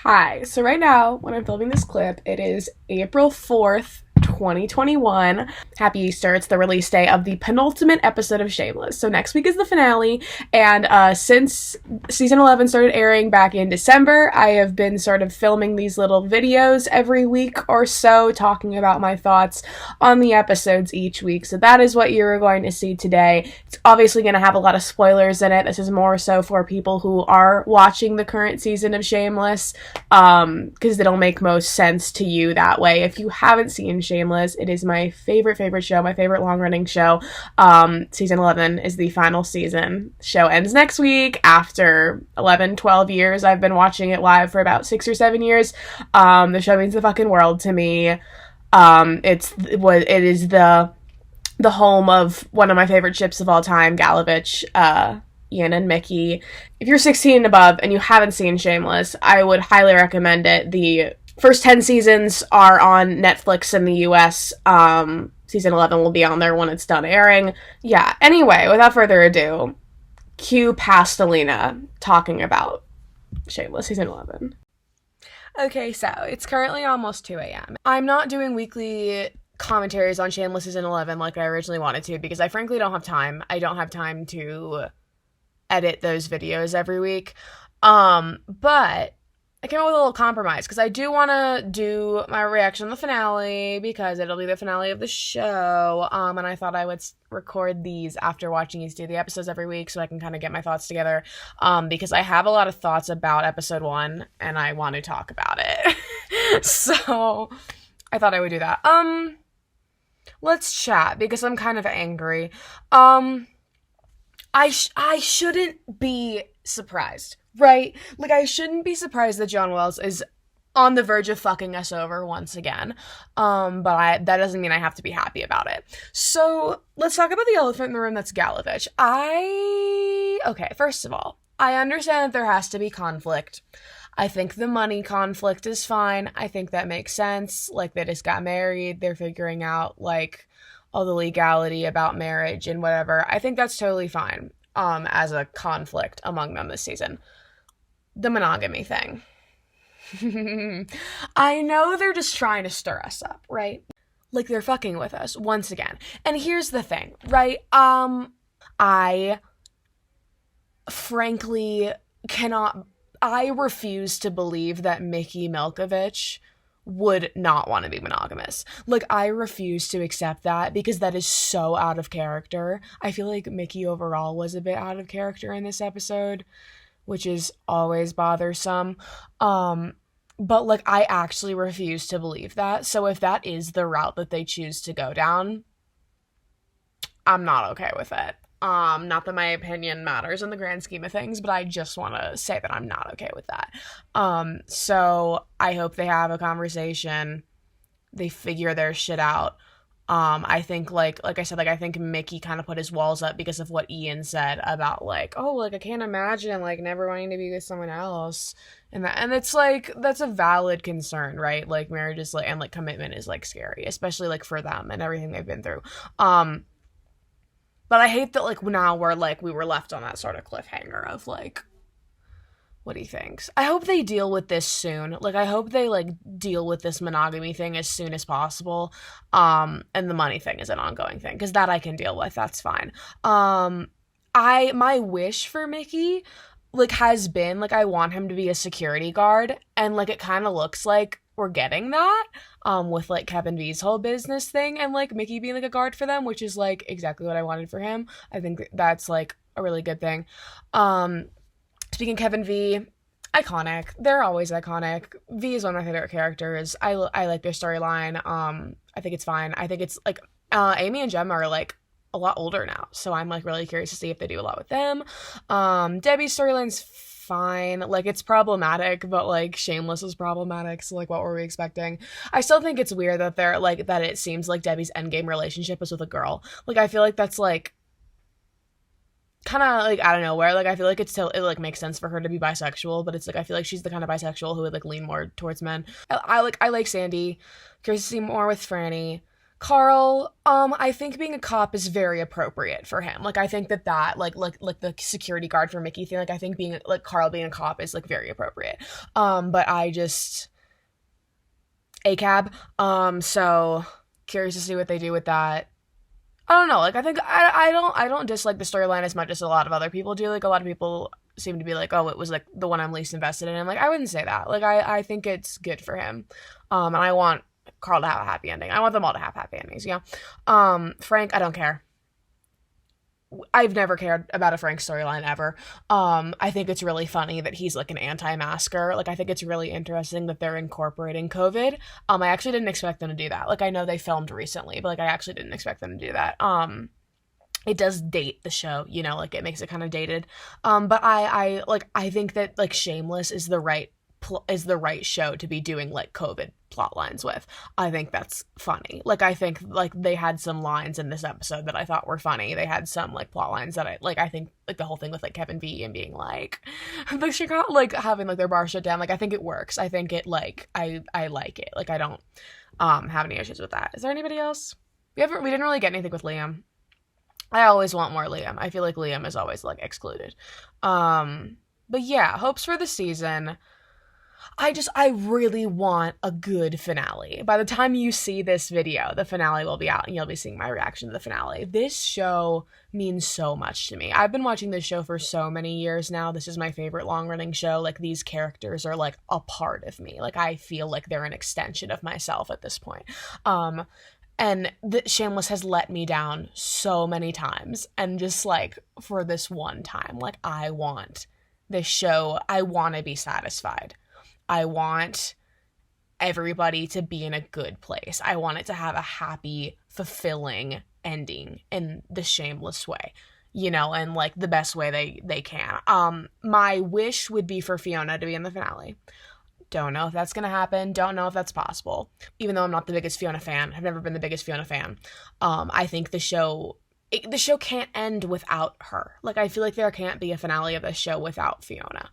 Hi, so right now, when I'm filming this clip, it is April 4th, 2021. Happy Easter. It's the release day of the penultimate episode of Shameless. So next week is the finale, and since season 11 started airing back in December, I have been sort of filming these little videos every week or so, talking about my thoughts on the episodes each week. So that is what you're going to see today. It's obviously going to have a lot of spoilers in it. This is more so for people who are watching the current season of Shameless, because it'll make most sense to you that way. If you haven't seen Shameless, it is my favorite show, my favorite long-running show. Season 11 is the final season. Show ends next week after 11, 12 years. I've been watching it live for about 6 or 7 years. The show means the fucking world to me. It is the home of one of my favorite ships of all time, Gallavich, Ian and Mickey. If you're 16 and above and you haven't seen Shameless, I would highly recommend it. The first 10 seasons are on Netflix in the US. Season 11 will be on there when it's done airing. Yeah, anyway, without further ado, cue past Alina talking about Shameless season 11. Okay, so it's currently almost 2 a.m. I'm not doing weekly commentaries on Shameless season 11 like I originally wanted to because I frankly don't have time. I don't have time to edit those videos every week. But I came up with a little compromise because I do want to do my reaction on the finale because it'll be the finale of the show. And I thought I would record these after watching these, do the episodes every week so I can kind of get my thoughts together. Because I have a lot of thoughts about episode 1 and I want to talk about it. So I thought I would do that. Let's chat because I'm kind of angry. I shouldn't be surprised, right? Like, I shouldn't be surprised that John Wells is on the verge of fucking us over once again. But that doesn't mean I have to be happy about it. So, let's talk about the elephant in the room that's Gallavich. Okay, first of all, I understand that there has to be conflict. I think the money conflict is fine. I think that makes sense. Like, they just got married. They're figuring out, like, all the legality about marriage and whatever. I think that's totally fine as a conflict among them this season. The monogamy thing. I know they're just trying to stir us up, right? Like, they're fucking with us once again. And here's the thing, right? I frankly I refuse to believe that Mickey Milkovich would not want to be monogamous. Like, I refuse to accept that because that is so out of character. I feel like Mickey overall was a bit out of character in this episode, which is always bothersome. But, like, I actually refuse to believe that. So if that is the route that they choose to go down, I'm not okay with it. Not that my opinion matters in the grand scheme of things, but I just want to say that I'm not okay with that. So I hope they have a conversation. They figure their shit out. I think, like I said, like, I think Mickey kind of put his walls up because of what Ian said about, like, oh, like, I can't imagine, like, never wanting to be with someone else. And it's, like, that's a valid concern, right? Like, marriage is, like, and, like, commitment is, like, scary, especially, like, for them and everything they've been through. But I hate that, like, now we were left on that sort of cliffhanger of, like, what he thinks. I hope they deal with this soon. Like, I hope they, like, deal with this monogamy thing as soon as possible. And the money thing is an ongoing thing, because that I can deal with. That's fine. My wish for Mickey, like, has been, like, I want him to be a security guard, and, like, it kind of looks like we're getting that, with, like, Kevin V's whole business thing, and, like, Mickey being, like, a guard for them, which is, like, exactly what I wanted for him. I think that's, like, a really good thing. Speaking of Kevin V, iconic. They're always iconic. V is one of my favorite characters. I like their storyline. I think it's fine. I think it's, like, Amy and Gemma are, like, a lot older now, so I'm, like, really curious to see if they do a lot with them. Debbie's storyline's fine. Like, it's problematic, but, like, Shameless is problematic, so, like, what were we expecting? I still think it's weird that they're, like, that it seems like Debbie's endgame relationship is with a girl. Like, I feel like that's, like, kind of, like, out of nowhere. Like, I feel like it like, makes sense for her to be bisexual, but it's, like, I feel like she's the kind of bisexual who would, like, lean more towards men. I like Sandy. Curious to see more with Franny. Carl, I think being a cop is very appropriate for him. Like, I think that like the security guard for Mickey thing, like, I think being, like, Carl being a cop is, like, very appropriate. But I just, ACAB, so curious to see what they do with that. I don't know, like, I think, I don't dislike the storyline as much as a lot of other people do. Like, a lot of people seem to be like, oh, it was, like, the one I'm least invested in. I'm like, I wouldn't say that. Like, I think it's good for him. And I want Carl to have a happy ending. I want them all to have happy endings, you know? Frank, I don't care. I've never cared about a Frank storyline ever. I think it's really funny that he's, like, an anti-masker. Like, I think it's really interesting that they're incorporating COVID. I actually didn't expect them to do that. Like, I know they filmed recently, but, like, I actually didn't expect them to do that. It does date the show, you know, like, it makes it kind of dated. But I think that, like, Shameless is the right show to be doing, like, COVID plot lines with. I think that's funny. Like, I think, like, they had some lines in this episode that I thought were funny. They had some, like, plot lines that I think, like, the whole thing with, like, Kevin V and being like, the Chicago, like, having, like, their bar shut down. Like, I think it works. I think it, like, I like it. Like, I don't have any issues with that. Is there anybody else? We didn't really get anything with Liam. I always want more Liam. I feel like Liam is always, like, excluded. But yeah, hopes for the season. I really want a good finale. By the time you see this video, the finale will be out and you'll be seeing my reaction to the finale. This show means so much to me. I've been watching this show for so many years now. This is my favorite long-running show. Like, these characters are, like, a part of me. Like, I feel like they're an extension of myself at this point. And Shameless has let me down so many times. And just, like, for this one time, like, I want this show, I want to be satisfied. I want everybody to be in a good place. I want it to have a happy, fulfilling ending in the Shameless way, you know, and, like, the best way they can. My wish would be for Fiona to be in the finale. Don't know if that's going to happen. Don't know if that's possible. Even though I'm not the biggest Fiona fan. I've never been the biggest Fiona fan. I think the show can't end without her. Like, I feel like there can't be a finale of this show without Fiona.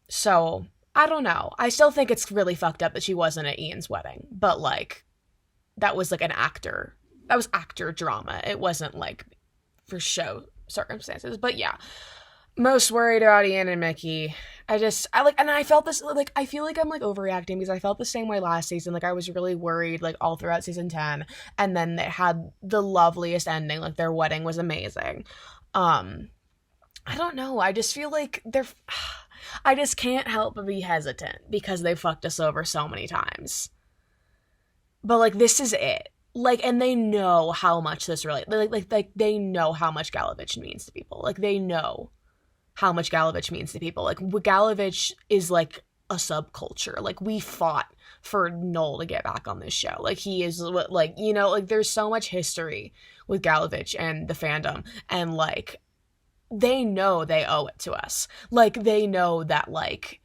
So, I don't know. I still think it's really fucked up that she wasn't at Ian's wedding. But, like, that was, like, that was actor drama. It wasn't, like, for show circumstances. But, yeah. Most worried about Ian and Mickey. I felt this, like, I feel like I'm, like, overreacting because I felt the same way last season. Like, I was really worried, like, all throughout season 10. And then they had the loveliest ending. Like, their wedding was amazing. I don't know. I just feel like I just can't help but be hesitant because they fucked us over so many times. But, like, this is it. Like, and they know how much this really, like they know how much gallavich means to people. Like, they know how much gallavich means to people. Like, gallavich is, like, a subculture. Like, we fought for Noel to get back on this show. Like, he is, like, you know, like, there's so much history with gallavich and the fandom. And, like, they know they owe it to us. Like, they know that, like,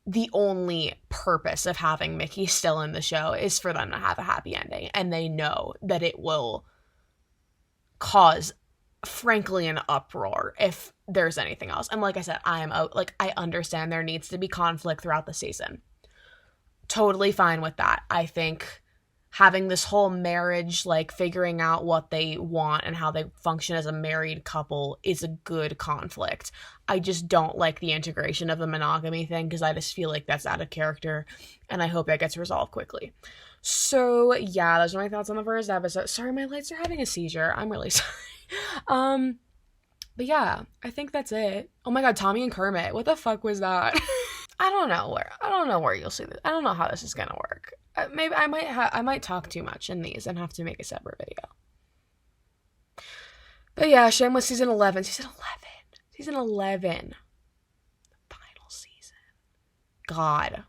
the only purpose of having Mickey still in the show is for them to have a happy ending. And they know that it will cause, frankly, an uproar if there's anything else. And like I said, I understand there needs to be conflict throughout the season. Totally fine with that. I think having this whole marriage, like, figuring out what they want and how they function as a married couple is a good conflict. I just don't like the integration of the monogamy thing because I just feel like that's out of character, and I hope that gets resolved quickly. So, yeah, those are my thoughts on the first episode. Sorry, my lights are having a seizure. I'm really sorry. But yeah, I think that's it. Oh my god, Tommy and Kermit. What the fuck was that? I don't know where you'll see this. I don't know how this is gonna work. Maybe I might talk too much in these and have to make a separate video. But yeah, Shameless season 11. Season 11. Final season. God.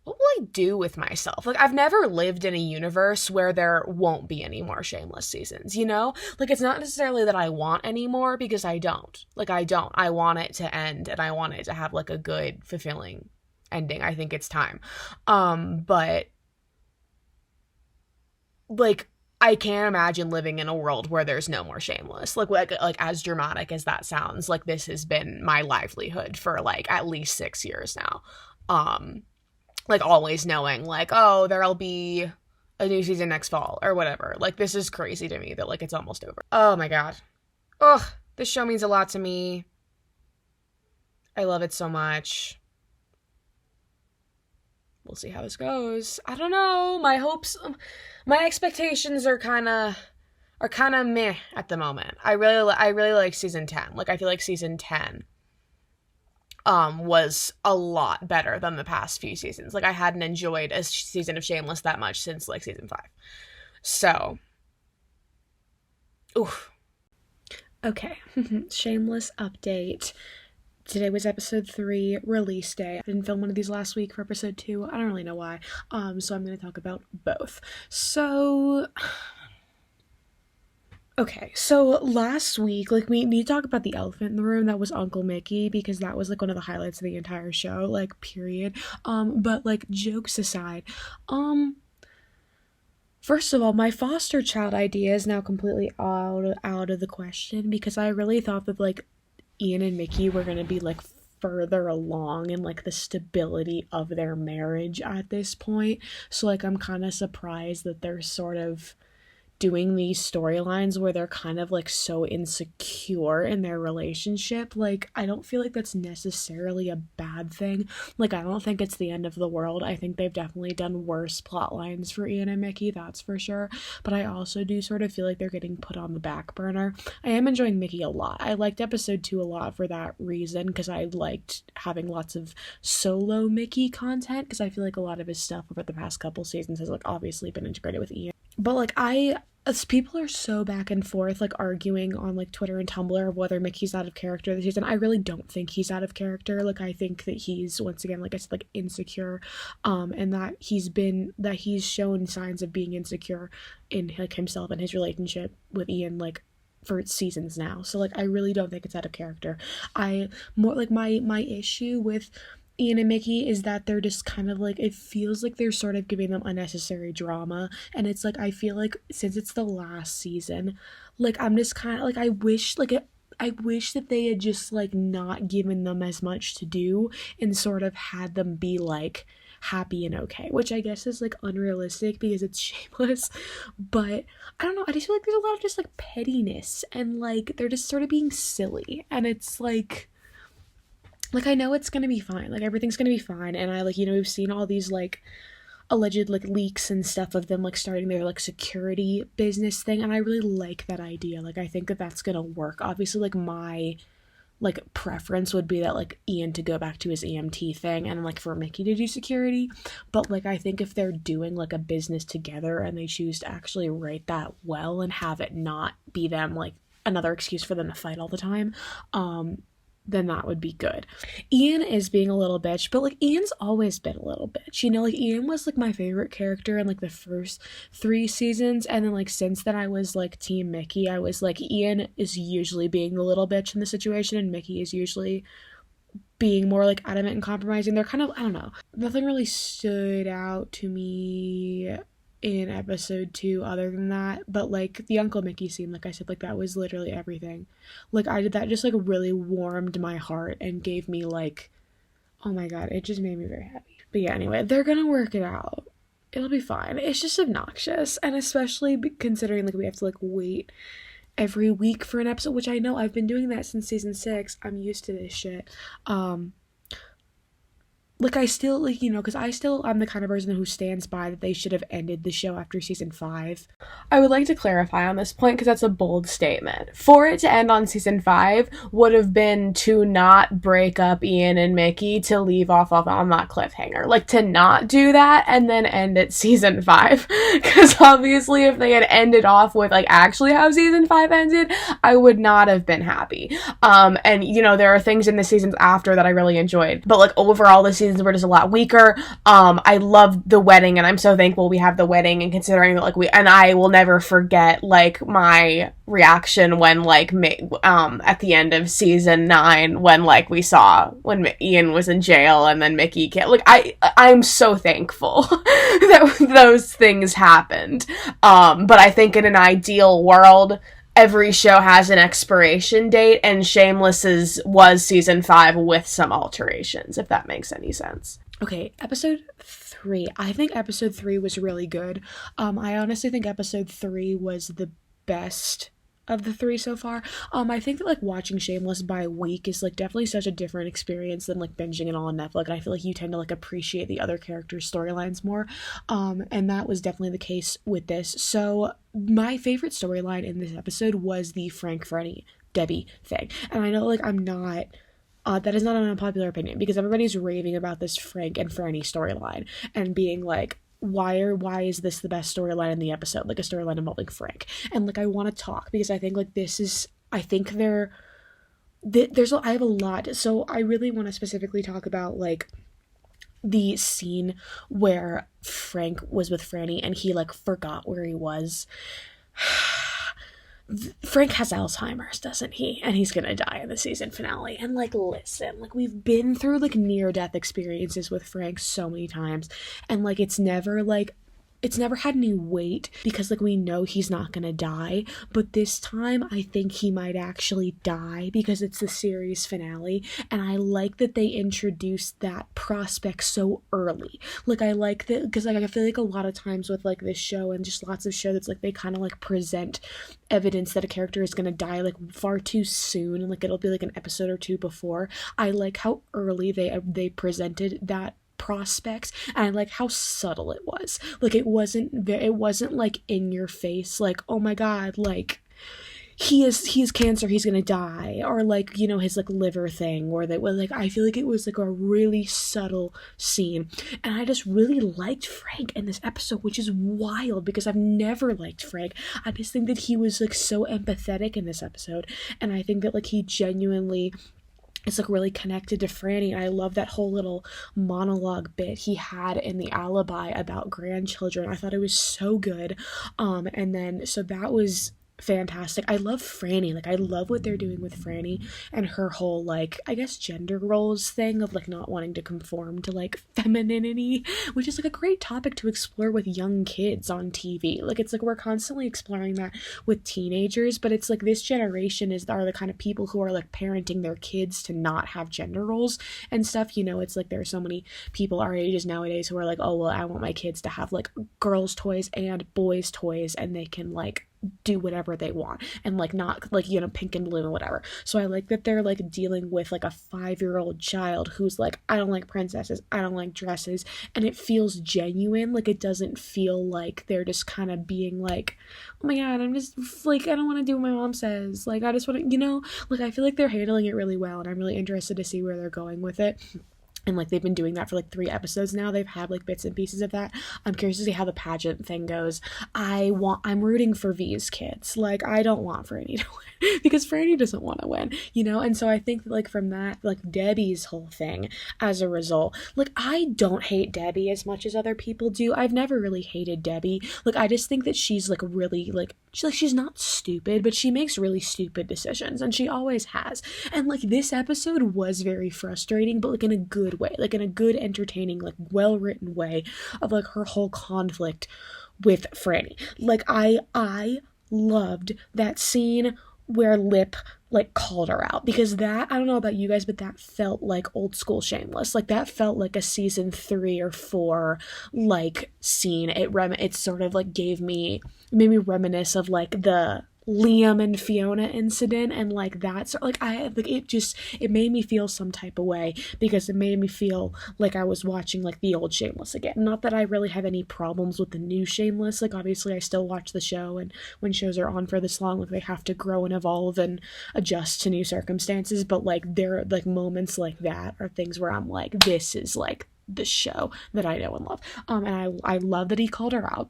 What will I do with myself? Like, I've never lived in a universe where there won't be any more Shameless seasons, you know? Like, it's not necessarily that I want any more, because I don't. Like, I don't. I want it to end, and I want it to have, like, a good, fulfilling ending. I think it's time. But, like, I can't imagine living in a world where there's no more Shameless. Like as dramatic as that sounds, like, this has been my livelihood for, like, at least 6 years now. Like, always knowing, like, oh, there'll be a new season next fall or whatever. Like, this is crazy to me that, like, it's almost over. Oh my god. Ugh, this show means a lot to me. I love it so much. We'll see how this goes. I don't know. My expectations are kind of meh at the moment. I really like season 10. Like, I feel like season 10 was a lot better than the past few seasons. Like, I hadn't enjoyed a season of Shameless that much since, like, season 5. So, oof. Okay, Shameless update. Today was episode 3, release day. I didn't film one of these last week for episode 2. I don't really know why. So I'm going to talk about both. So, okay, so last week, like, we need to talk about the elephant in the room. That was Uncle Mickey, because that was, like, one of the highlights of the entire show, like, period. But, like, jokes aside, first of all, my foster child idea is now completely out of the question, because I really thought that, like, Ian and Mickey were going to be, like, further along in, like, the stability of their marriage at this point. So, like, I'm kind of surprised that they're sort of doing these storylines where they're kind of, like, so insecure in their relationship. Like, I don't feel like that's necessarily a bad thing. Like, I don't think it's the end of the world. I think they've definitely done worse plot lines for Ian and Mickey, that's for sure. But I also do sort of feel like they're getting put on the back burner. I am enjoying Mickey a lot. I liked episode 2 a lot for that reason, because I liked having lots of solo Mickey content, because I feel like a lot of his stuff over the past couple seasons has, like, obviously been integrated with Ian. But, like, as people are so back and forth, like, arguing on, like, Twitter and Tumblr of whether Mickey's out of character this season. I really don't think he's out of character. Like, I think that he's, once again, like I said, like, insecure, and that he's shown signs of being insecure in, like, himself and his relationship with Ian, like, for seasons now. So, like, I really don't think it's out of character. My issue with Ian and Mickey is that they're just kind of, like, it feels like they're sort of giving them unnecessary drama, and it's like, I feel like since it's the last season, like, I'm just kind of like, I wish that they had just, like, not given them as much to do and sort of had them be, like, happy and okay, which I guess is, like, unrealistic because it's Shameless. But I don't know, I just feel like there's a lot of just, like, pettiness, and, like, they're just sort of being silly, and it's like, I know it's gonna be fine. Like, everything's gonna be fine. And I, like, you know, we've seen all these, like, alleged, like, leaks and stuff of them, like, starting their, like, security business thing. And I really like that idea. Like, I think that that's gonna work. Obviously, like, my, like, preference would be that, like, Ian to go back to his EMT thing and, like, for Mickey to do security. But, like, I think if they're doing, like, a business together and they choose to actually write that well and have it not be them, like, another excuse for them to fight all the time, then that would be good. Ian is being a little bitch, but, like, Ian's always been a little bitch, you know? Like, Ian was, like, my favorite character in, like, the first 3 seasons, and then, like, since then I was, like, team Mickey. I was, like, Ian is usually being the little bitch in the situation, and Mickey is usually being more, like, adamant and compromising. They're kind of, I don't know. Nothing really stood out to me in episode 2 other than that, but, like, the Uncle Mickey scene, like I said, like, that was literally everything. Like, that just, like, really warmed my heart and gave me, like, oh my god, it just made me very happy. But yeah, anyway, they're gonna work it out. It'll be fine. It's just obnoxious, and especially considering, like, we have to, like, wait every week for an episode, which I know I've been doing that since season 6. I'm used to this shit. Like, I still, like, you know, because I'm the kind of person who stands by that they should have ended the show after season 5. I would like to clarify on this point, because that's a bold statement. For it to end on season 5 would have been to not break up Ian and Mickey, to leave off on that cliffhanger. Like, to not do that and then end at season 5. Because obviously if they had ended off with, like, actually how season 5 ended, I would not have been happy. And, you know, there are things in the seasons after that I really enjoyed. But, like, overall, the seasons were just a lot weaker. I love the wedding, and I'm so thankful we have the wedding, and considering that, like, and I will never forget, like, my reaction when, like, at the end of season 9, when, like, we saw when Ian was in jail and then Mickey came. Like, I'm so thankful that those things happened. But I think in an ideal world, every show has an expiration date, and Shameless's was season 5 with some alterations, if that makes any sense. Okay, episode 3. I think episode 3 was really good. I honestly think episode 3 was the best of the 3 so far. I think that like watching Shameless by week is like definitely such a different experience than like binging it all on Netflix. And I feel like you tend to like appreciate the other characters' storylines more. And that was definitely the case with this. So my favorite storyline in this episode was the Frank, Freddy, Debbie thing. And I know like I'm not that is not an unpopular opinion because everybody's raving about this Frank and Franny storyline and being like, why is this the best storyline in the episode? Like a storyline involving Frank. And like I want to talk because I think like this is I think I have a lot. So I really want to specifically talk about like the scene where Frank was with Franny and he like forgot where he was. Frank has Alzheimer's, doesn't he? And he's gonna die in the season finale. And like, listen, like we've been through like near-death experiences with Frank so many times, and like it's never had any weight because like we know he's not gonna die, but this time I think he might actually die because it's the series finale, and I like that they introduced that prospect so early. Like I like that because like I feel like a lot of times with like this show and just lots of shows, it's like they kind of like present evidence that a character is gonna die like far too soon, and like it'll be like an episode or two before. I like how early they presented that prospects, and I like how subtle it was. Like it wasn't like in your face, like, oh my god, like he's cancer, he's gonna die, or like, you know, his like liver thing, or that was like, I feel like it was like a really subtle scene, and I just really liked Frank in this episode, which is wild because I've never liked Frank. I just think that he was like so empathetic in this episode, and I think that like he genuinely it's like really connected to Franny. I love that whole little monologue bit he had in the alibi about grandchildren. I thought it was so good. And then so that was fantastic. I love Franny. Like I love what they're doing with Franny and her whole like I guess gender roles thing of like not wanting to conform to like femininity, which is like a great topic to explore with young kids on TV. Like it's like we're constantly exploring that with teenagers, but it's like this generation are the kind of people who are like parenting their kids to not have gender roles and stuff. You know, it's like there are so many people our ages nowadays who are like, oh well, I want my kids to have like girls toys and boys toys and they can like do whatever they want and like not like, you know, pink and blue and whatever. So I like that they're like dealing with like a 5-year-old child who's like, I don't like princesses, I don't like dresses, and it feels genuine. Like it doesn't feel like they're just kind of being like, oh my god, I'm just like, I don't want to do what my mom says, like I just want to, you know, like I feel like they're handling it really well, and I'm really interested to see where they're going with it. And like they've been doing that for like 3 episodes now. They've had like bits and pieces of that. I'm curious to see how the pageant thing goes. I'm rooting for V's kids. Like I don't want Franny to win because Franny doesn't want to win, you know? And so I think that, like from that, like Debbie's whole thing as a result, like I don't hate Debbie as much as other people do. I've never really hated Debbie. Like I just think that she's like really like she's not stupid, but she makes really stupid decisions, and she always has. And like this episode was very frustrating, but like in a good way, like in a good, entertaining, like well-written way of like her whole conflict with Franny. Like I loved that scene where Lip like called her out, because that, I don't know about you guys, but that felt like old school Shameless. Like that felt like a season 3 or 4 like scene. It sort of like made me reminisce of like the Liam and Fiona incident, and like that's like it made me feel some type of way because it made me feel like I was watching like the old Shameless again. Not that I really have any problems with the new Shameless. Like obviously I still watch the show, and when shows are on for this long, like they have to grow and evolve and adjust to new circumstances, but like there are like moments like that are things where I'm like, this is like the show that I know and love. And I love that he called her out.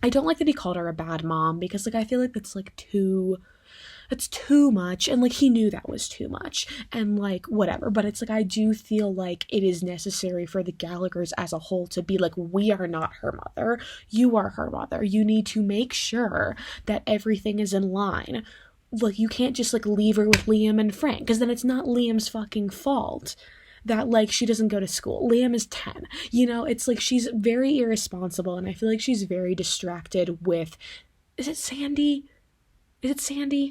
I don't like that he called her a bad mom because like I feel like that's too much, and like he knew that was too much, and like whatever, but it's like I do feel like it is necessary for the Gallaghers as a whole to be like, we are not her mother, you are her mother, you need to make sure that everything is in line. Like you can't just like leave her with Liam and Frank, because then it's not Liam's fucking fault that like she doesn't go to school. Liam is 10, you know? It's like she's very irresponsible, and I feel like she's very distracted with, is it Sandy,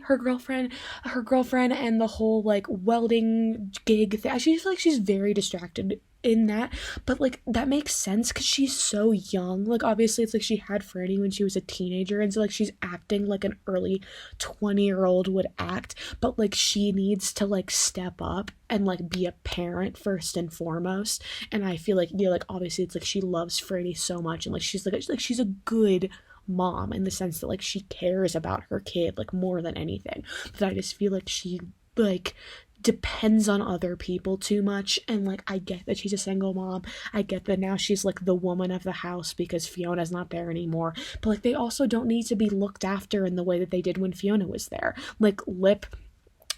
her girlfriend, and the whole like welding gig thing. I feel like she's very distracted in that, but like that makes sense because she's so young. Like obviously it's like she had Franny when she was a teenager, and so like she's acting like an early 20-year-old would act, but like she needs to like step up and like be a parent first and foremost. And I feel like, like obviously it's like she loves Franny so much, and like she's like she's a good mom in the sense that like she cares about her kid like more than anything, but I just feel like she like depends on other people too much. And like I get that she's a single mom, I get that now she's like the woman of the house because Fiona's not there anymore, but like they also don't need to be looked after in the way that they did when Fiona was there. Like Lip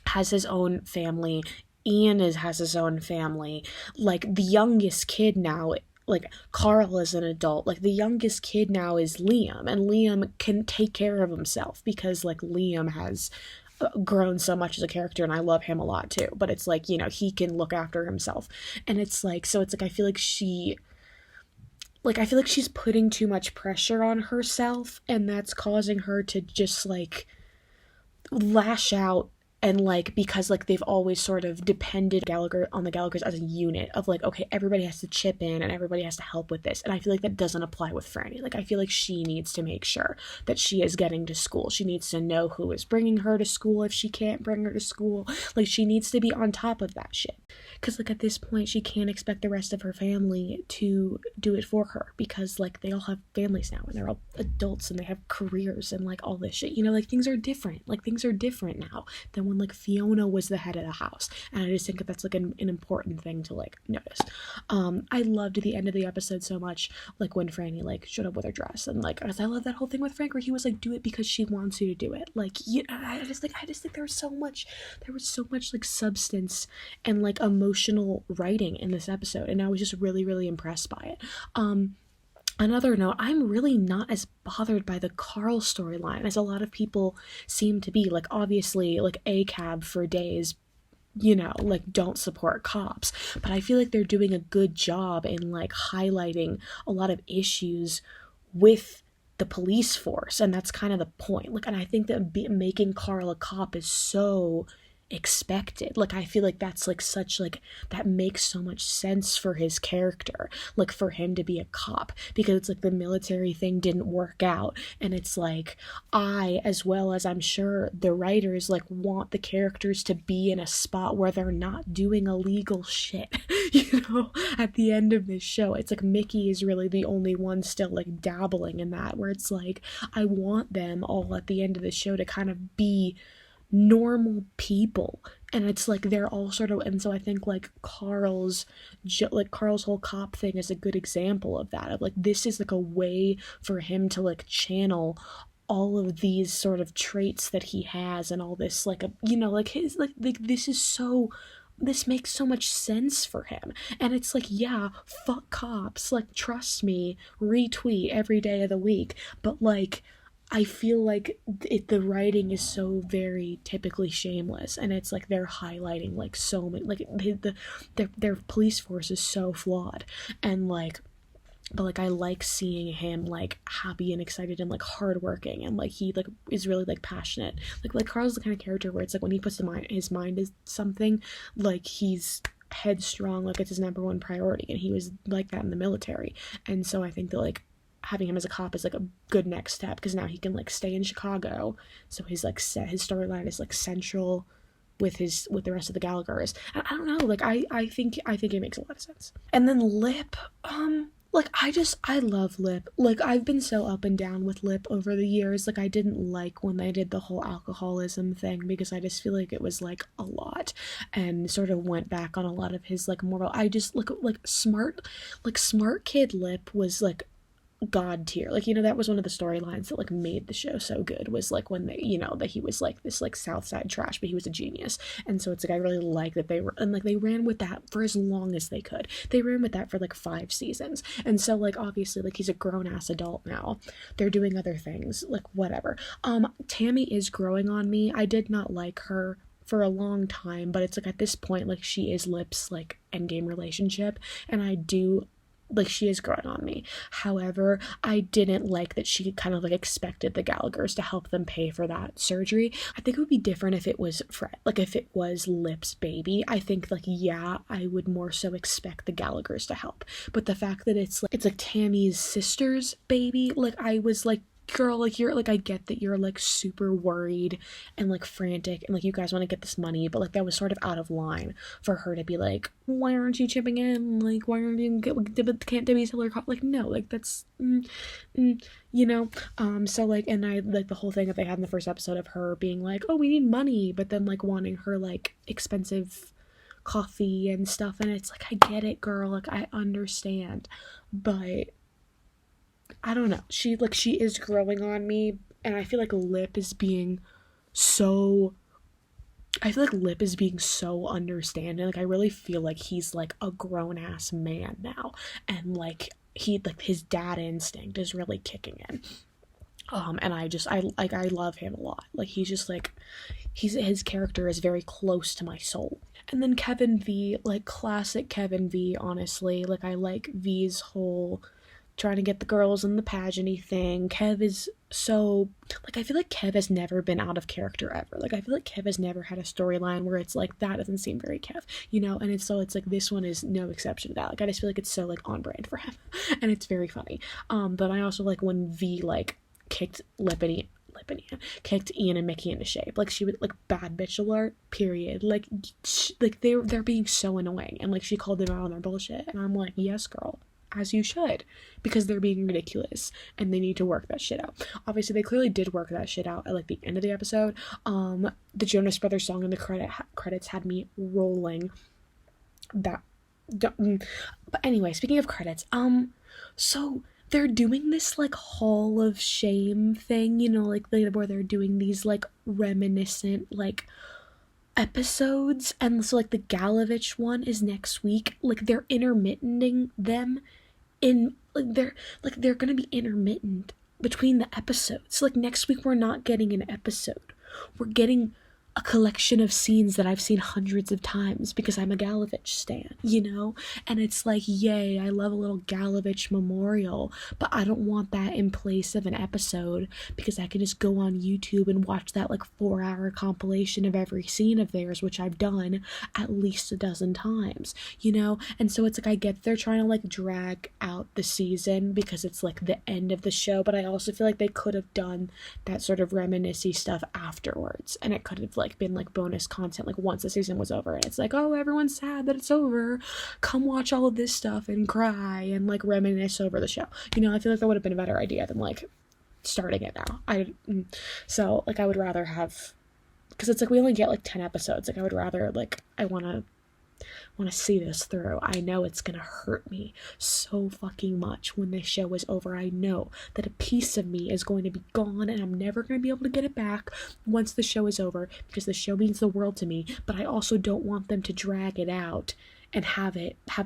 has his own family, Ian has his own family, like the youngest kid now, like Carl is an adult, like the youngest kid now is Liam, and Liam can take care of himself because like Liam has grown so much as a character, and I love him a lot too, but it's like, he can look after himself. And it's like, so it's like I feel like she's putting too much pressure on herself, and that's causing her to just like lash out. And like because like they've always sort of depended on the Gallaghers as a unit of like, okay, everybody has to chip in and everybody has to help with this, and I feel like that doesn't apply with Franny. Like I feel like she needs to make sure that she is getting to school. She needs to know who is bringing her to school if she can't bring her to school. Like she needs to be on top of that shit, because like at this point she can't expect the rest of her family to do it for her, because like they all have families now and they're all adults and they have careers and like all this shit, like things are different now than when like Fiona was the head of the house. And I just think that that's like an important thing to like notice. I loved the end of the episode so much, like when Franny like showed up with her dress, and like I love that whole thing with Frank where he was like, do it because she wants you to do it. Like I just think there was so much like substance and like emotional writing in this episode, and I was just really, really impressed by it. Another note, I'm really not as bothered by the Carl storyline as a lot of people seem to be. Like, obviously, like, ACAB for days, like, don't support cops. But I feel like they're doing a good job in, like, highlighting a lot of issues with the police force. And that's kind of the point. Like, and I think that making Carl a cop is so expected. Like I feel like that's like such like that makes so much sense for his character, like for him to be a cop, because it's like the military thing didn't work out, and it's like I, as well as I'm sure the writers, like want the characters to be in a spot where they're not doing illegal shit. At the end of this show it's like Mickey is really the only one still like dabbling in that, where it's like I want them all at the end of the show to kind of be normal people, and it's like they're all sort of, and so I think like Carl's whole cop thing is a good example of that, of like this is like a way for him to like channel all of these sort of traits that he has, and all this like like his like this makes so much sense for him. And it's like, yeah, fuck cops, like trust me, retweet every day of the week, but like I feel like the writing is so very typically Shameless, and it's like they're highlighting like so many, like their police force is so flawed, and like, but like I like seeing him like happy and excited and like hardworking, and like he like is really like passionate. Like Carl's the kind of character where it's like when he puts his mind is something, like he's headstrong, like it's his number one priority, and he was like that in the military. And so I think that like having him as a cop is like a good next step, because now he can like stay in Chicago, so his like his storyline is like central with the rest of the Gallaghers. And I don't know, like I think it makes a lot of sense. And then Lip, like I love Lip. Like I've been so up and down with Lip over the years. Like I didn't like when they did the whole alcoholism thing, because I just feel like it was like a lot, and sort of went back on a lot of his like moral. I just like smart kid Lip was like god tier. Like that was one of the storylines that like made the show so good, was like when they that he was like this like South Side trash, but he was a genius. And so it's like I really like that they ran with that for as long as they could. They ran with that for like 5 seasons, and so like obviously like he's a grown-ass adult now, they're doing other things, like whatever. Tammy is growing on me. I did not like her for a long time, but it's like at this point like she is Lip's like endgame relationship, and I do like, she is growing on me. However, I didn't like that she kind of like expected the Gallaghers to help them pay for that surgery. I think it would be different if it was Fred, like if it was Lip's baby. I think like, yeah, I would more so expect the Gallaghers to help. But the fact that it's like Tammy's sister's baby, like I was like, girl, like you're like, I get that you're like super worried and like frantic and like you guys want to get this money, but like that was sort of out of line for her to be like, why aren't you chipping in, like why aren't you can't Debbie sell her like, no, like that's you know. So like, and I like the whole thing that they had in the first episode of her being like, oh, we need money, but then like wanting her like expensive coffee and stuff, and it's like, I get it, girl, like I understand, but I don't know. She is growing on me, and I feel like Lip is being so understanding. Like I really feel like he's like a grown ass man now, and like his dad instinct is really kicking in. And I love him a lot. Like he's just like, his character is very close to my soul. And then Kevin V, like classic Kevin V, honestly. Like I like V's whole trying to get the girls in the pageant-y thing. Kev is so, like, I feel like Kev has never been out of character ever. Like, I feel like Kev has never had a storyline where it's like, that doesn't seem very Kev, you know? And it's like, this one is no exception to that. Like, I just feel like it's so, like, on brand for him. And it's very funny. But I also like when V, like, kicked kicked Ian and Mickey into shape. Like, she would, like, bad bitch alert, period. Like they're being so annoying. And, like, she called them out on their bullshit. And I'm like, yes, girl. As you should, because they're being ridiculous and they need to work that shit out. Obviously, they clearly did work that shit out at like the end of the episode. The Jonas Brothers song in the credits had me rolling. But anyway, speaking of credits, so they're doing this like Hall of Shame thing, you know, like where they're doing these like reminiscent like episodes, and so like the Gallavich one is next week. Like they're intermitting them in like they're gonna be intermittent between the episodes. So like next week we're not getting an episode, we're getting a collection of scenes that I've seen hundreds of times because I'm a Gallavich stan, you know? And it's like, yay, I love a little Gallavich memorial, but I don't want that in place of an episode because I can just go on YouTube and watch that like 4-hour compilation of every scene of theirs, which I've done at least a dozen times, you know? And so it's like, I get they're trying to like drag out the season because it's like the end of the show, but I also feel like they could have done that sort of reminiscing stuff afterwards, and it could have like been like bonus content like once the season was over, and it's like, oh, everyone's sad that it's over, come watch all of this stuff and cry and like reminisce over the show, you know? I feel like that would have been a better idea than like starting it now. So like I would rather have, because it's like we only get like 10 episodes, like I would rather like, I want to see this through. I know it's gonna hurt me so fucking much when this show is over. I know that a piece of me is going to be gone and I'm never gonna be able to get it back once the show is over, because the show means the world to me, but I also don't want them to drag it out and have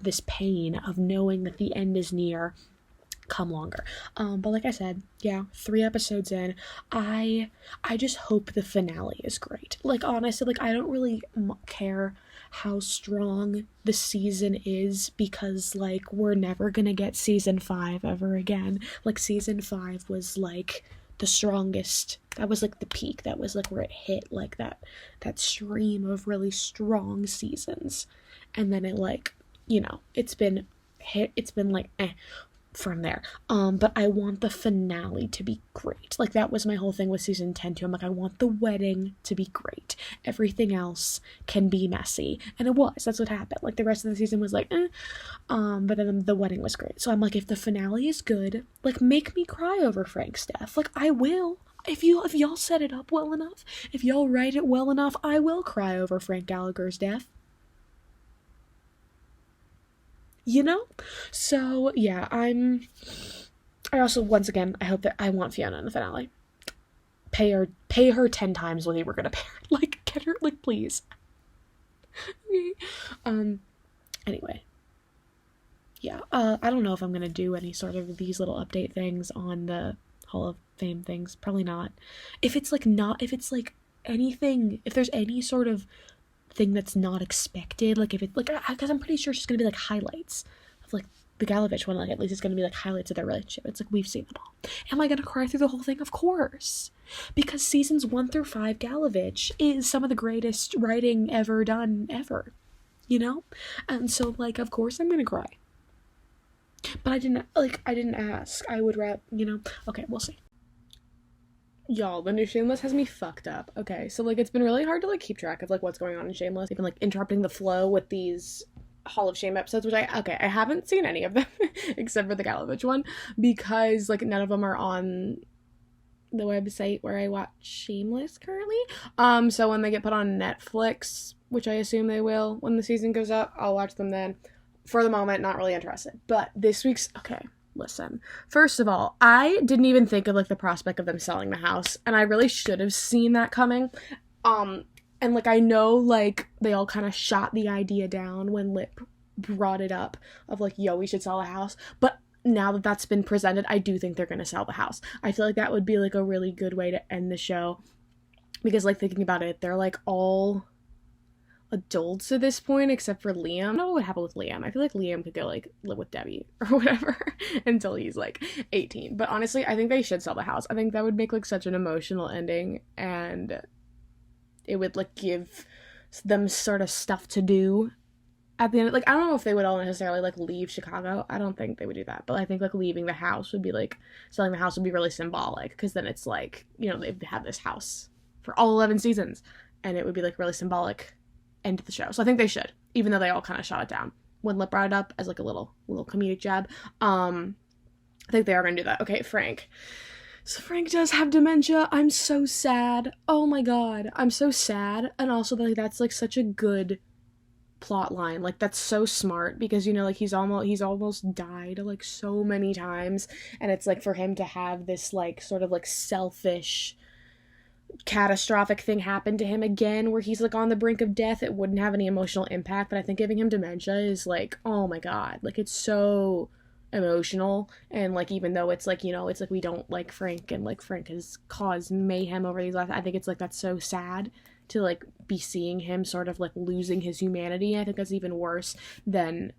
this pain of knowing that the end is near come longer. But like I said, yeah, 3 episodes in, I just hope the finale is great. Like honestly, like I don't really care how strong the season is, because like we're never gonna get season 5 ever again. Like season 5 was like the strongest, that was like the peak, that was like where it hit like that stream of really strong seasons, and then it like, you know, it's been like from there. But I want the finale to be great. Like that was my whole thing with season 10 too. I'm like, I want the wedding to be great. Everything else can be messy. And it was. That's what happened. Like the rest of the season was like, but then the wedding was great. So I'm like, if the finale is good, like make me cry over Frank's death. Like I will. If y'all set it up well enough, if y'all write it well enough, I will cry over Frank Gallagher's death. You know? So yeah, I also, once again, I want Fiona in the finale. Pay her 10 times what they were gonna pay her. Like, get her, like, please. Okay. Anyway. Yeah, I don't know if I'm gonna do any sort of these little update things on the Hall of Fame things. Probably not. If it's like anything, if there's any sort of thing that's not expected, like if it like, because I'm pretty sure it's just gonna be like highlights of like the gallavich one, like, at least it's gonna be like highlights of their relationship. It's like, we've seen them all. Am I gonna cry through the whole thing? Of course, because seasons 1 through 5 gallavich is some of the greatest writing ever done ever, you know? And so, like, of course I'm gonna cry. But I didn't ask. I would rather, you know? Okay, we'll see. Y'all, the new Shameless has me fucked up. Okay, so, like, it's been really hard to, like, keep track of, like, what's going on in Shameless. They've been, like, interrupting the flow with these Hall of Shame episodes, which I haven't seen any of them, except for the gallavich one, because, like, none of them are on the website where I watch Shameless currently. So when they get put on Netflix, which I assume they will when the season goes up, I'll watch them then. For the moment, not really interested. But this week's, okay, listen. First of all, I didn't even think of, like, the prospect of them selling the house, and I really should have seen that coming. And, like, I know, like, they all kind of shot the idea down when Lip brought it up of, like, yo, we should sell the house. But now that that's been presented, I do think they're going to sell the house. I feel like that would be, like, a really good way to end the show. Because, like, thinking about it, they're, like, all adults at this point, except for Liam. I don't know what would happen with Liam. I feel like Liam could go, like, live with Debbie or whatever until he's, like, 18. But honestly, I think they should sell the house. I think that would make, like, such an emotional ending, and it would, like, give them sort of stuff to do at the end. Like, I don't know if they would all necessarily, like, leave Chicago. I don't think they would do that. But I think, like, leaving the house would be, like, selling the house would be really symbolic. Because then it's, like, you know, they've had this house for all 11 seasons. And it would be, like, really symbolic end to the show. So I think they should. Even though they all kind of shot it down. When Lip brought it up as, like, a little comedic jab. I think they are going to do that. Okay, Frank. So Frank does have dementia. I'm so sad. Oh my god. I'm so sad. And also, like, that's, like, such a good plot line. Like, that's so smart because, you know, like, he's almost died, like, so many times. And it's, like, for him to have this, like, sort of, like, selfish, catastrophic thing happen to him again where he's, like, on the brink of death, it wouldn't have any emotional impact. But I think giving him dementia is, like, oh my god. Like, it's so emotional, and, like, even though it's, like, you know, it's, like, we don't like Frank, and, like, Frank has caused mayhem over these last, I think it's, like, that's so sad to, like, be seeing him sort of, like, losing his humanity. I think that's even worse than,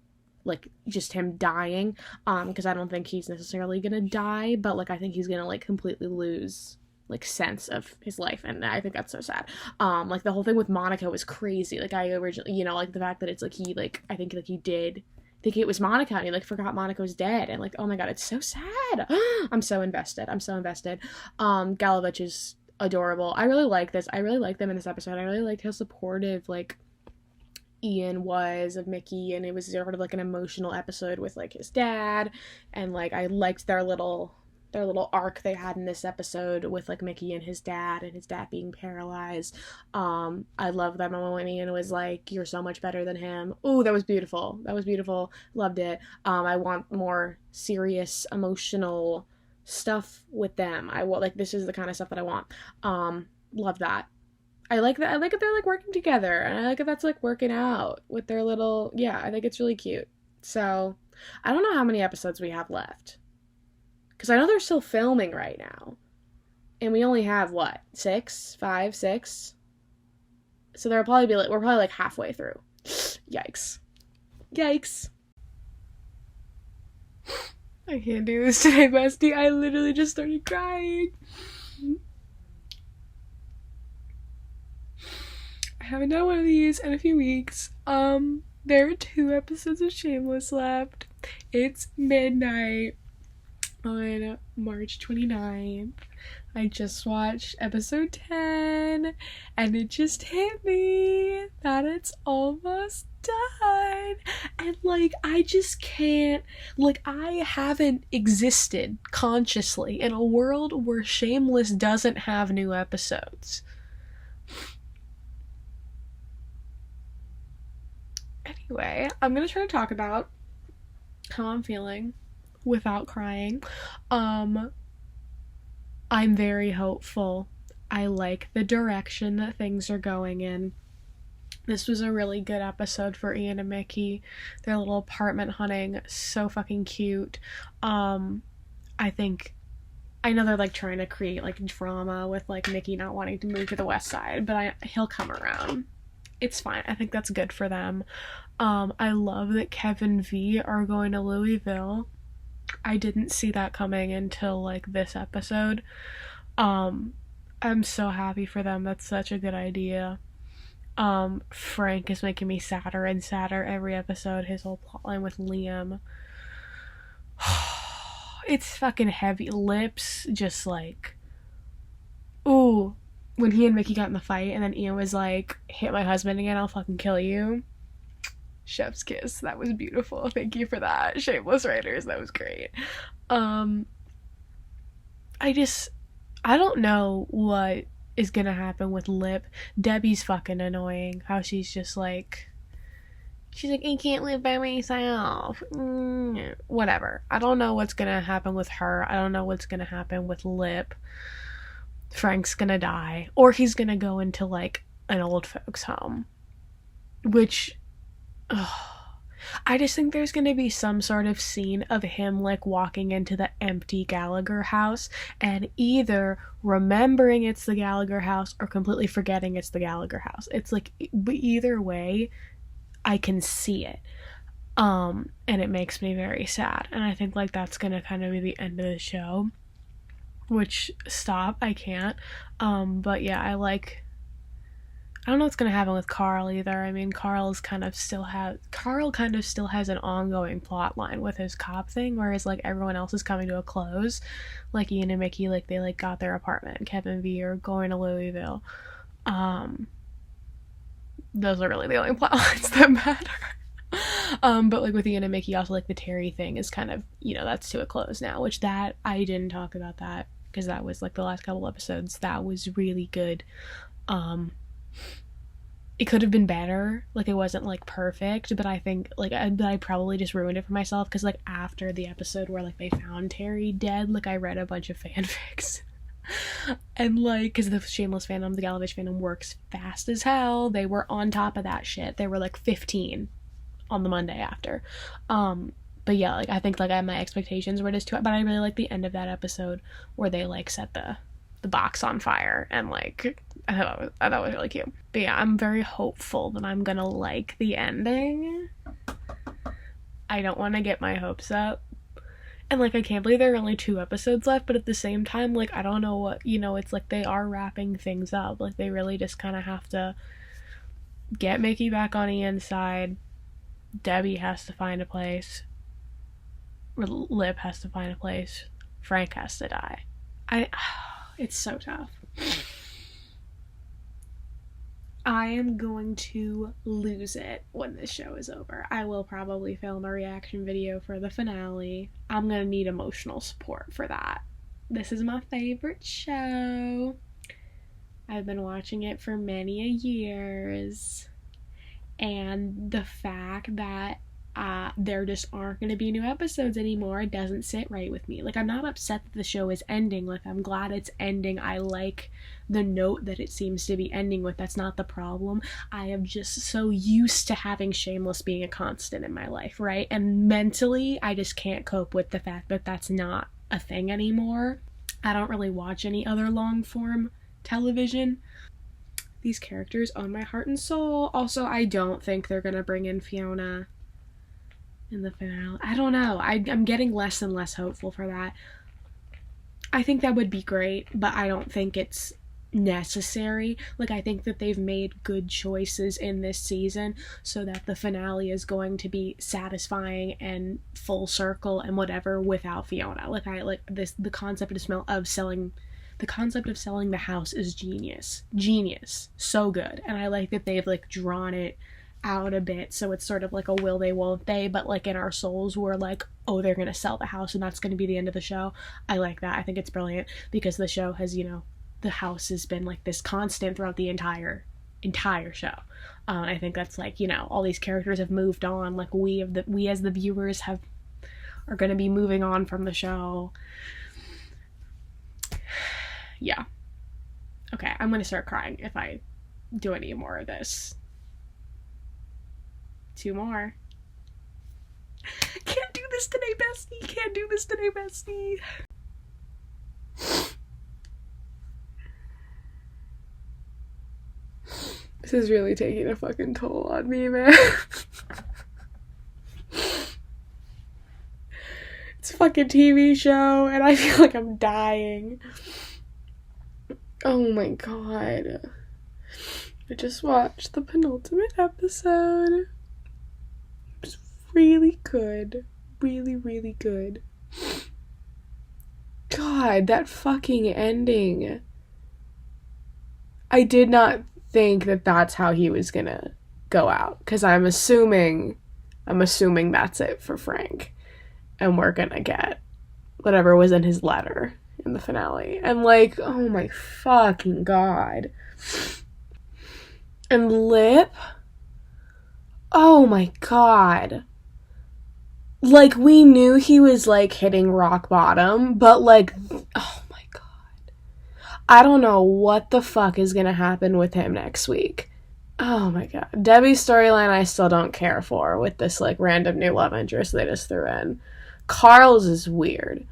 like, just him dying, because I don't think he's necessarily gonna die, but, like, I think he's gonna, like, completely lose, like, sense of his life, and I think that's so sad. Like, the whole thing with Monica was crazy. Like, I originally, you know, like, the fact that it's, like, he, like, I think, like, he did think it was Monica, and he, like, forgot Monica was dead, and, like, oh my god, it's so sad. I'm so invested. Gallavich is adorable. I really like this. I really like them in this episode. I really liked how supportive, like, Ian was of Mickey, and it was sort of, like, an emotional episode with, like, his dad, and, like, I liked their little arc they had in this episode with, like, Mickey and his dad being paralyzed. I love that moment when Ian was like, you're so much better than him. Ooh, that was beautiful. Loved it. I want more serious, emotional stuff with them. Like, this is the kind of stuff that I want. Love that. I like that they're, like, working together, and I like that that's, like, working out with their little, yeah, I think it's really cute. So, I don't know how many episodes we have left. Because I know they're still filming right now. And we only have, what, 6? So we're probably, like, halfway through. Yikes. I can't do this today, bestie. I literally just started crying. I haven't done one of these in a few weeks. There are 2 episodes of Shameless left. It's midnight on March 29th. I just watched episode 10, and it just hit me that it's almost done. And, like, I just can't, like, I haven't existed consciously in a world where Shameless doesn't have new episodes. Anyway, I'm gonna try to talk about how I'm feeling without crying. I'm very hopeful. I like the direction that things are going in. This was a really good episode for Ian and Mickey. Their little apartment hunting, so fucking cute. I know they're, like, trying to create, like, drama with, like, Mickey not wanting to move to the west side, but he'll come around. It's fine. I think that's good for them. I love that Kevin V are going to Louisville. I didn't see that coming until like this episode. I'm so happy for them. That's such a good idea. Frank is making me sadder and sadder every episode. His whole plotline with Liam. It's fucking heavy. Lips, just like, ooh. When he and Mickey got in the fight, and then Ian was like, hit my husband again, I'll fucking kill you. Chef's kiss. That was beautiful. Thank you for that. Shameless writers. That was great. I don't know what is gonna happen with Lip. Debbie's fucking annoying. How she's like, I can't live by myself. Whatever. I don't know what's gonna happen with her. I don't know what's gonna happen with Lip. Frank's gonna die. Or he's gonna go into, like, an old folks' home. Which, I just think there's gonna be some sort of scene of him, like, walking into the empty Gallagher house and either remembering it's the Gallagher house or completely forgetting it's the Gallagher house. It's like, either way, I can see it. And it makes me very sad. And I think, like, that's gonna kind of be the end of the show. Which, stop, I can't. But yeah, I don't know what's gonna happen with Carl either. I mean, Carl kind of still has an ongoing plot line with his cop thing, whereas, like, everyone else is coming to a close. Like, Ian and Mickey, like, they, like, got their apartment, and Kevin V are going to Louisville. Those are really the only plot lines that matter. But, like, with Ian and Mickey, also, like, the Terry thing is kind of, that's to a close now, which that, I didn't talk about that, because that was, like, the last couple episodes. That was really good. It could have been better. Like, it wasn't, like, perfect, but I think, like, I probably just ruined it for myself, because, like, after the episode where, like, they found Terry dead, like, I read a bunch of fanfics. And, like, because the Shameless fandom, the Gallavich fandom works fast as hell. They were on top of that shit. They were, like, 15 on the Monday after. But yeah, like, I think, like, my expectations were just too high, but I really like the end of that episode where they, like, set the box on fire, and, like, I thought it was really cute. But yeah, I'm very hopeful that I'm gonna like the ending. I don't want to get my hopes up. And, like, I can't believe there are only 2 episodes left, but at the same time, like, I don't know what, it's like they are wrapping things up. Like, they really just kind of have to get Mickey back on Ian's side. Debbie has to find a place. Lip has to find a place. Frank has to die. It's so tough. I am going to lose it when this show is over. I will probably film a reaction video for the finale. I'm gonna need emotional support for that. This is my favorite show. I've been watching it for many years. And the fact that there just aren't going to be new episodes anymore doesn't sit right with me. Like, I'm not upset that the show is ending. Like, I'm glad it's ending. I like the note that it seems to be ending with. That's not the problem. I am just so used to having Shameless being a constant in my life, right? And mentally, I just can't cope with the fact that that's not a thing anymore. I don't really watch any other long-form television. These characters own my heart and soul. Also, I don't think they're gonna bring in Fiona in the finale. I don't know. I'm getting less and less hopeful for that. I think that would be great, but I don't think it's necessary. Like, I think that they've made good choices in this season so that the finale is going to be satisfying and full circle and whatever without Fiona. Like, the concept of selling the house is genius, so good. And I like that they've, like, drawn it out a bit, so it's sort of like a will they, won't they, but, like, in our souls we're like, oh, they're gonna sell the house and that's gonna be the end of the show. I like that. I think it's brilliant because the show has, the house has been, like, this constant throughout the entire show. I think that's, like, all these characters have moved on. Like, we as the viewers are gonna be moving on from the show. Yeah. Okay, I'm gonna start crying if I do any more of this. 2 more. Can't do this today, bestie. Can't do this today, bestie. This is really taking a fucking toll on me, man. It's a fucking TV show, and I feel like I'm dying. Oh my god. I just watched the penultimate episode. It was really good. Really, really good. God, that fucking ending. I did not think that that's how he was gonna go out, because I'm assuming that's it for Frank, and we're gonna get whatever was in his letter in the finale. And like, oh my fucking god. And Lip, oh my god. Like, we knew he was like hitting rock bottom, but like, oh my god, I don't know what the fuck is gonna happen with him next week. Oh my god. Debbie's storyline I still don't care for, with this like random new love interest they just threw in. Carl's is weird.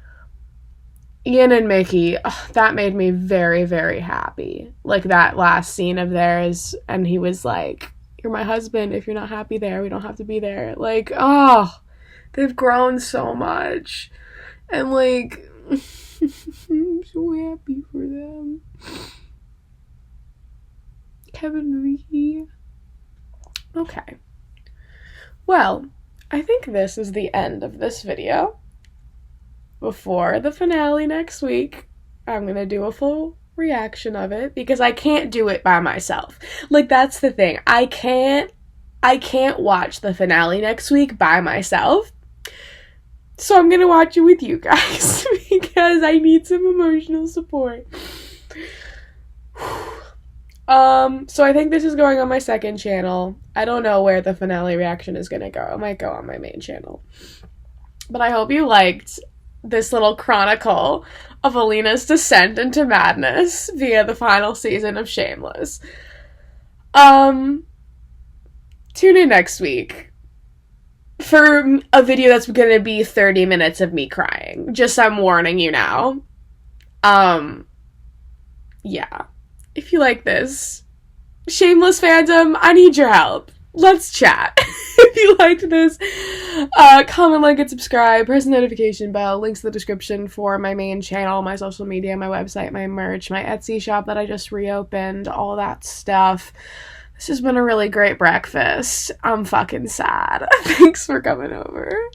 Ian and Mickey, that made me very, very happy. Like, that last scene of theirs, and he was like, you're my husband, if you're not happy there, we don't have to be there. Like, oh, they've grown so much. And like, I'm so happy for them. Kevin Lee. Okay. Well, I think this is the end of this video. Before the finale next week, I'm gonna do a full reaction of it, because I can't do it by myself. Like, that's the thing. I can't watch the finale next week by myself. So I'm gonna watch it with you guys because I need some emotional support. So I think this is going on my second channel. I don't know where the finale reaction is gonna go. It might go on my main channel. But I hope you liked this little chronicle of Alina's descent into madness via the final season of Shameless. Tune in next week for a video that's gonna be 30 minutes of me crying. Just, I'm warning you now. Yeah. If you like this, Shameless fandom, I need your help. Let's chat. If you liked this, comment, like, and subscribe. Press the notification bell. Links in the description for my main channel, my social media, my website, my merch, my Etsy shop that I just reopened, all that stuff. This has been a really great breakfast. I'm fucking sad. Thanks for coming over.